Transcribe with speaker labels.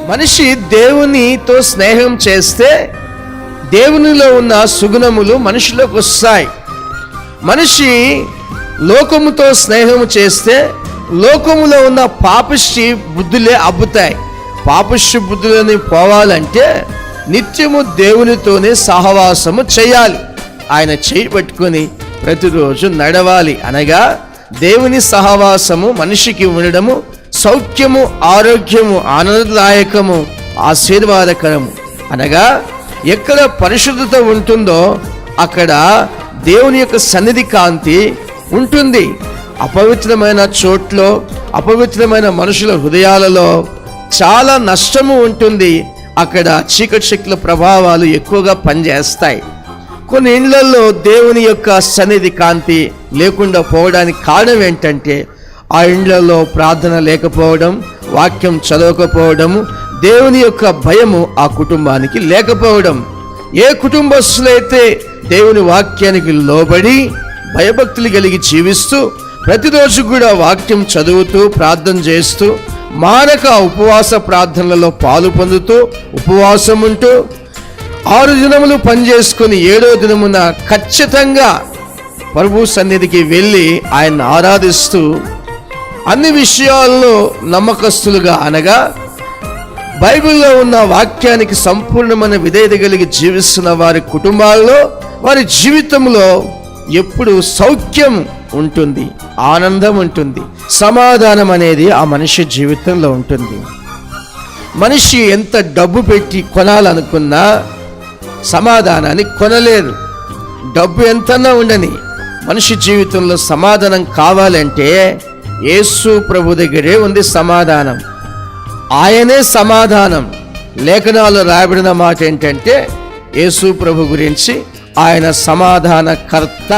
Speaker 1: మనిషి దేవునితో స్నేహం చేస్తే దేవునిలో ఉన్న సుగుణములు మనిషిలోకి వస్తాయి. మనిషి లోకముతో స్నేహం చేస్తే లోకములో ఉన్న పాపిష్టి బుద్ధులే అబ్బుతాయి. పాపిష్టి బుద్ధులని పోవాలంటే నిత్యము దేవునితోనే సహవాసము చేయాలి. ఆయన చేయి పట్టుకొని ప్రతిరోజు నడవాలి. అనగా దేవుని సహవాసము మనిషికి ఉండడము సౌఖ్యము, ఆరోగ్యము, ఆనందదాయకము, ఆశీర్వాదకరము. అనగా ఎక్కడ పరిశుద్ధత ఉంటుందో అక్కడ దేవుని యొక్క సన్నిధి కాంతి ఉంటుంది. అపవిత్రమైన చోట్లో, అపవిత్రమైన మనుషుల హృదయాలలో చాలా నష్టము ఉంటుంది. అక్కడ చీకటి శక్తుల ప్రభావాలు ఎక్కువగా పనిచేస్తాయి. కొన్ని ఇళ్లలో దేవుని యొక్క సన్నిధి కాంతి లేకుండా పోవడానికి కారణం ఏంటంటే ఆ ఇండ్లలో ప్రార్థన లేకపోవడం, వాక్యం చదవకపోవడము, దేవుని యొక్క భయము ఆ కుటుంబానికి లేకపోవడం. ఏ కుటుంబస్తులైతే దేవుని వాక్యానికి లోబడి భయభక్తులు కలిగి జీవిస్తూ ప్రతిరోజు కూడా వాక్యం చదువుతూ ప్రార్థన చేస్తూ మానక ఉపవాస ప్రార్థనలలో పాలు పొందుతూ ఉపవాసం ఉంటూ 6 దినములు పనిచేసుకుని 7వ దినమున ఖచ్చితంగా ప్రభు సన్నిధికి వెళ్ళి ఆయన ఆరాధిస్తూ అన్ని విషయాల్లో నమ్మకస్తులుగా, అనగా బైబిల్లో ఉన్న వాక్యానికి సంపూర్ణమైన విధేయత కలిగి జీవిస్తున్న వారి కుటుంబాల్లో, వారి జీవితంలో ఎప్పుడు సౌఖ్యం ఉంటుంది, ఆనందం ఉంటుంది, సమాధానం అనేది ఆ మనిషి జీవితంలో ఉంటుంది. మనిషి ఎంత డబ్బు పెట్టి కొనాలనుకున్నా సమాధానాన్ని కొనలేరు. డబ్బు ఎంతన్నా ఉండని మనిషి జీవితంలో సమాధానం కావాలంటే యేసు ప్రభు దగ్గరే ఉంది సమాధానం. ఆయనే సమాధానం. లేఖనాల్లో రాయబడిన మాట ఏంటంటే యేసు ప్రభు గురించి ఆయన సమాధానకర్త